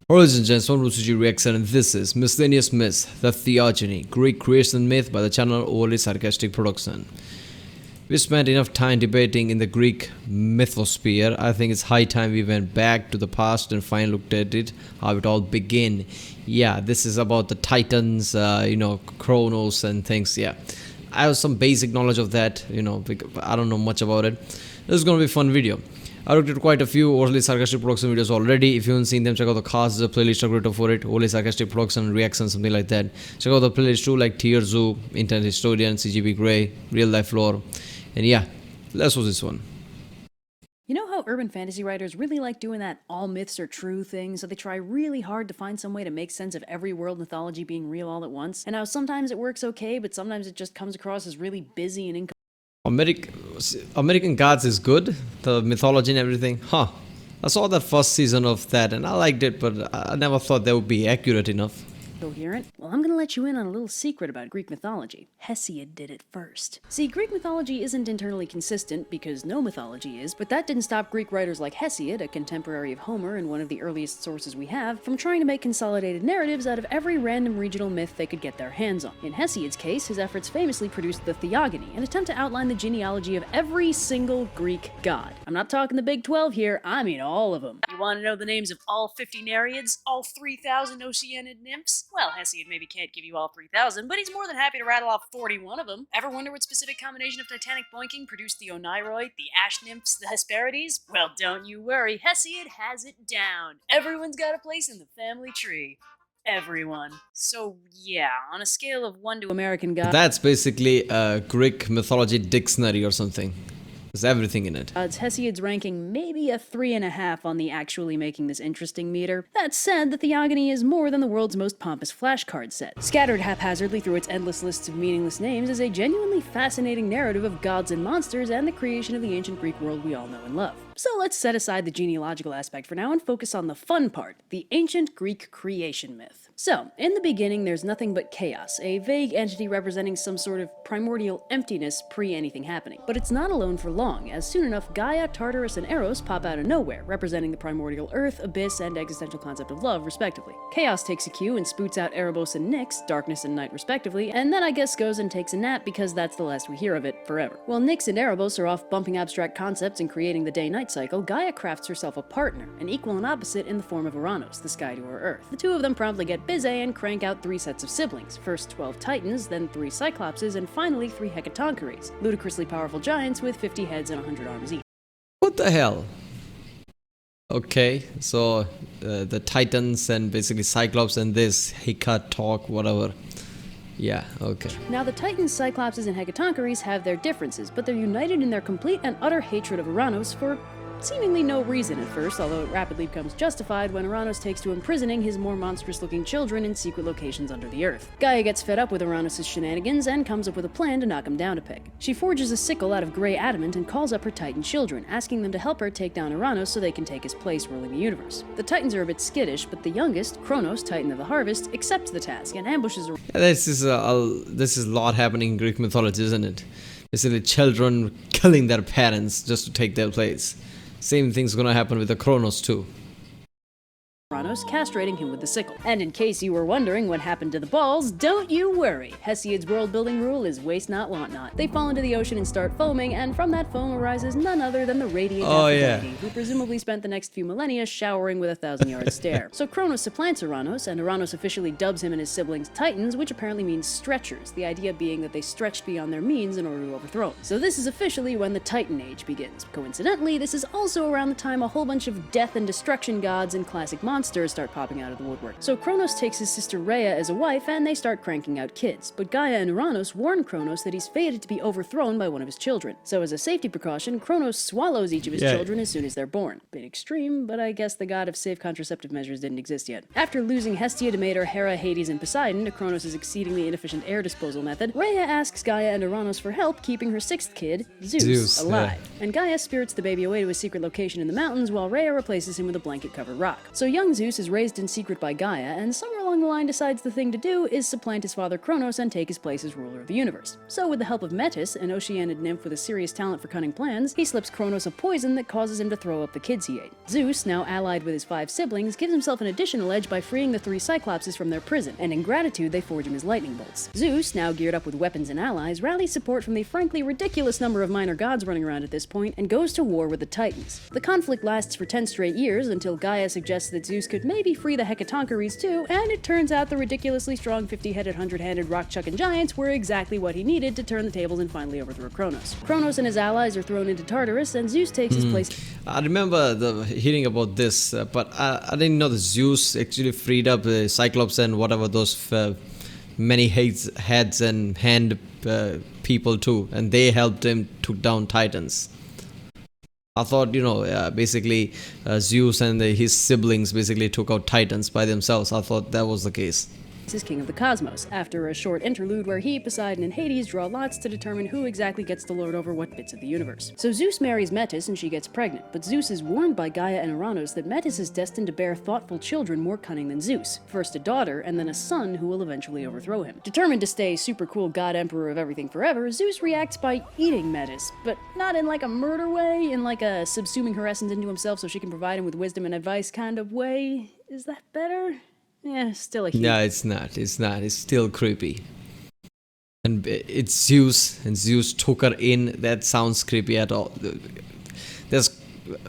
Ladies and gents, welcome to CG Reaction, and this is Miscellaneous Myth, the Theogony, Greek creation myth by the channel Overly Sarcastic Production. We spent enough time debating in the Greek mythosphere. I think it's high time we went back to the past and finally looked at it, how it all began. Yeah, this is about the Titans, Kronos and things. Yeah, I have some basic knowledge of that, because I don't know much about it. This is gonna be a fun video. I looked at quite a few Overly Sarcastic Production videos already. If you haven't seen them, check out the cast. There's a playlist creator for it. Overly Sarcastic Production, Reaction, something like that. Check out the playlist too, like Tier Zoo, Internet Historian, CGB Grey, Real Life Lore. And yeah, let's watch this one. You know how urban fantasy writers really like doing that all myths are true thing, so they try really hard to find some way to make sense of every world mythology being real all at once? And how sometimes it works okay, but sometimes it just comes across as really busy and incomplete. American Gods is good, the mythology and everything. I saw the first season of that and I liked it, but I never thought that would be accurate enough. Coherent? Well, I'm gonna let you in on a little secret about Greek mythology. Hesiod did it first. See, Greek mythology isn't internally consistent, because no mythology is, but that didn't stop Greek writers like Hesiod, a contemporary of Homer and one of the earliest sources we have, from trying to make consolidated narratives out of every random regional myth they could get their hands on. In Hesiod's case, his efforts famously produced the Theogony, an attempt to outline the genealogy of every single Greek god. I'm not talking the Big 12 here, I mean all of them. You want to know the names of all 50 Nereids, all 3,000 Oceanid nymphs? Well, Hesiod maybe can't give you all 3,000, but he's more than happy to rattle off 41 of them. Ever wonder what specific combination of titanic boinking produced the Oneiroid, the ash nymphs, the Hesperides? Well, don't you worry, Hesiod has it down. Everyone's got a place in the family tree. Everyone. So yeah, on a scale of 1 to American gods, That's basically a Greek mythology dictionary or something. There's everything in it. Hesiod's ranking maybe a 3.5 on the actually making this interesting meter. That said, the Theogony is more than the world's most pompous flashcard set. Scattered haphazardly through its endless lists of meaningless names is a genuinely fascinating narrative of gods and monsters and the creation of the ancient Greek world we all know and love. So let's set aside the genealogical aspect for now and focus on the fun part, the ancient Greek creation myth. So, in the beginning there's nothing but chaos, a vague entity representing some sort of primordial emptiness pre-anything happening. But it's not alone for long, as soon enough Gaia, Tartarus, and Eros pop out of nowhere, representing the primordial earth, abyss, and existential concept of love, respectively. Chaos takes a cue and spoots out Erebos and Nyx, darkness and night respectively, and then I guess goes and takes a nap because that's the last we hear of it forever. While Nyx and Erebos are off bumping abstract concepts and creating the day-night cycle, Gaia crafts herself a partner, an equal and opposite in the form of Uranus, the sky to her earth. The two of them promptly get busy and crank out 3 sets of siblings, first 12 Titans, then 3 Cyclopses, and finally 3 Hecatoncheires, ludicrously powerful giants with 50 heads and 100 arms each. What the hell? Okay, so the Titans and basically Cyclops and this Heka talk, whatever. Yeah, okay. Now the Titans, Cyclopses, and Hecatoncheires have their differences, but they're united in their complete and utter hatred of Uranus for seemingly no reason at first, although it rapidly becomes justified when Uranus takes to imprisoning his more monstrous-looking children in secret locations under the earth. Gaia gets fed up with Uranus' shenanigans and comes up with a plan to knock him down a peg. She forges a sickle out of gray adamant and calls up her Titan children, asking them to help her take down Uranus so they can take his place ruling the universe. The Titans are a bit skittish, but the youngest, Kronos, Titan of the Harvest, accepts the task and ambushes Uranus. Yeah, this is a lot happening in Greek mythology, isn't it? Basically, children killing their parents just to take their place. Same thing's gonna happen with the Kronos too. Castrating him with the sickle. And in case you were wondering what happened to the balls, don't you worry. Hesiod's world-building rule is waste not, want not. They fall into the ocean and start foaming, and from that foam arises none other than the radiant Aphrodite, who presumably spent the next few millennia showering with a 1,000-yard stare. So Kronos supplants Uranus, and Uranus officially dubs him and his siblings Titans, which apparently means stretchers, the idea being that they stretched beyond their means in order to overthrow him. So this is officially when the Titan Age begins. Coincidentally, this is also around the time a whole bunch of death and destruction gods and classic monsters start popping out of the woodwork. So Kronos takes his sister Rhea as a wife, and they start cranking out kids. But Gaia and Uranus warn Kronos that he's fated to be overthrown by one of his children. So as a safety precaution, Kronos swallows each of his children as soon as they're born. Bit extreme, but I guess the god of safe contraceptive measures didn't exist yet. After losing Hestia, Demeter, Hera, Hades, and Poseidon to Kronos' exceedingly inefficient air disposal method, Rhea asks Gaia and Uranus for help keeping her 6th kid, Zeus alive. Yeah. And Gaia spirits the baby away to a secret location in the mountains while Rhea replaces him with a blanket-covered rock. So young Zeus is raised in secret by Gaia, and somewhere along along the line decides the thing to do is supplant his father Kronos and take his place as ruler of the universe. So with the help of Metis, an Oceanid nymph with a serious talent for cunning plans, he slips Kronos a poison that causes him to throw up the kids he ate. Zeus, now allied with his 5 siblings, gives himself an additional edge by freeing the 3 Cyclopses from their prison, and in gratitude they forge him his lightning bolts. Zeus, now geared up with weapons and allies, rallies support from the frankly ridiculous number of minor gods running around at this point and goes to war with the Titans. The conflict lasts for 10 straight years until Gaia suggests that Zeus could maybe free the Hecatoncheires too, and it turns out the ridiculously strong 50-headed, 100-handed rock-chucking giants were exactly what he needed to turn the tables and finally overthrow Kronos. Kronos and his allies are thrown into Tartarus, and Zeus takes his place. I remember hearing about this, but I didn't know that Zeus actually freed up the Cyclops and whatever those many heads and hand people too, and they helped him took down Titans. I thought, basically Zeus and his siblings basically took out Titans by themselves. I thought that was the case. Is king of the cosmos, after a short interlude where he, Poseidon, and Hades draw lots to determine who exactly gets to lord over what bits of the universe. So Zeus marries Metis and she gets pregnant, but Zeus is warned by Gaia and Uranus that Metis is destined to bear thoughtful children more cunning than Zeus, first a daughter and then a son who will eventually overthrow him. Determined to stay super cool god emperor of everything forever, Zeus reacts by eating Metis, but not in like a murder way, in like a subsuming her essence into himself so she can provide him with wisdom and advice kind of way. Is that better? Yeah, still a huge... No, it's not. It's still creepy. And it's Zeus, and Zeus took her in. That sounds creepy at all.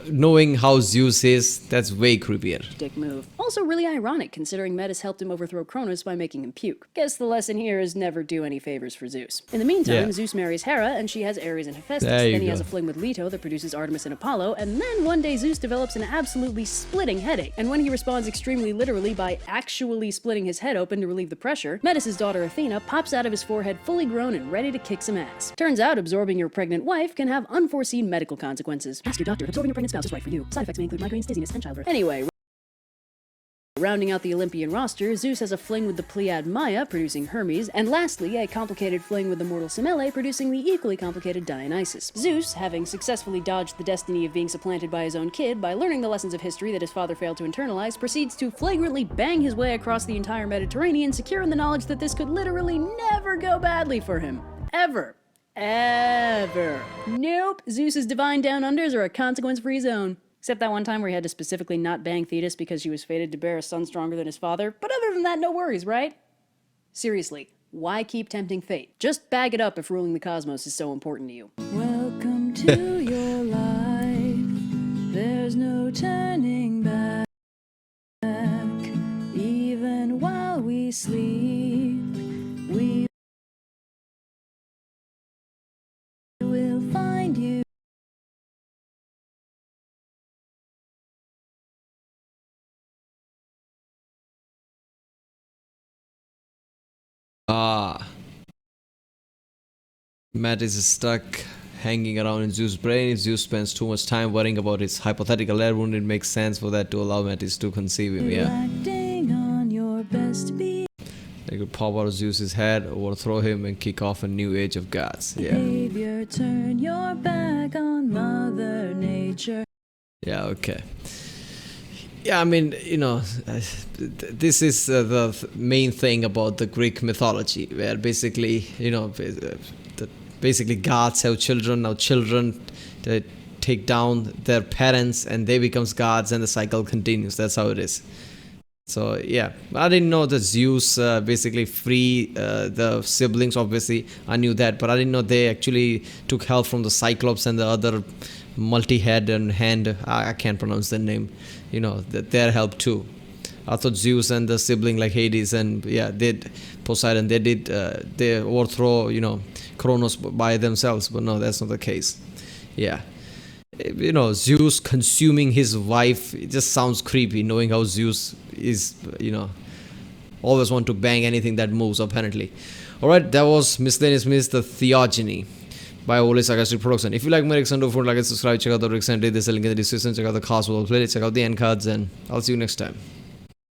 Knowing how Zeus is, that's way creepier. Dick move. Also really ironic considering Metis helped him overthrow Kronos by making him puke. Guess the lesson here is never do any favors for Zeus. In the meantime, Zeus marries Hera and she has Ares and Hephaestus. Then he has a fling with Leto that produces Artemis and Apollo, and then one day Zeus develops an absolutely splitting headache. And when he responds extremely literally by actually splitting his head open to relieve the pressure, Metis' daughter Athena pops out of his forehead fully grown and ready to kick some ass. Turns out absorbing your pregnant wife can have unforeseen medical consequences. Ask your doctor if absorbing your pregnant spouse is right for you. Side effects may include migraines, dizziness, and childbirth. Anyway, rounding out the Olympian roster, Zeus has a fling with the Pleiad Maia, producing Hermes, and lastly, a complicated fling with the mortal Semele, producing the equally complicated Dionysus. Zeus, having successfully dodged the destiny of being supplanted by his own kid by learning the lessons of history that his father failed to internalize, proceeds to flagrantly bang his way across the entire Mediterranean, secure in the knowledge that this could literally never go badly for him. Ever. Nope. Zeus's divine down-unders are a consequence-free zone. Except that one time where he had to specifically not bang Thetis because she was fated to bear a son stronger than his father. But other than that, no worries, right? Seriously, why keep tempting fate? Just bag it up if ruling the cosmos is so important to you. Welcome to your life. There's no turning back. Even while we sleep, we will find you. Matt is stuck hanging around in Zeus' brain. If Zeus spends too much time worrying about his hypothetical heir wound, it makes sense for that to allow Metis to conceive him, They could pop out of Zeus' head, overthrow him, and kick off a new age of gods. Behavior, turn your back on Mother Nature. Yeah, okay. Yeah, I mean, this is the main thing about the Greek mythology, where basically, basically gods have children. Now children take down their parents and they become gods and the cycle continues. That's how it is. So yeah, I didn't know that Zeus basically free the siblings. Obviously, I knew that, but I didn't know they actually took help from the Cyclops and the other multi-head and hand. I can't pronounce their name. Their help too. I thought Zeus and the sibling like Hades and Poseidon, they overthrow Kronos by themselves, but no, that's not the case. Yeah. Zeus consuming his wife, it just sounds creepy, knowing how Zeus is, always want to bang anything that moves, apparently. Alright, that was Miscellaneous Myths, the Theogony by Sarcastic Production. If you like my reaction, don't forget to like and subscribe, check out the reaction, there's a link in the description, check out the cast, we'll play it, check out the end cards, and I'll see you next time.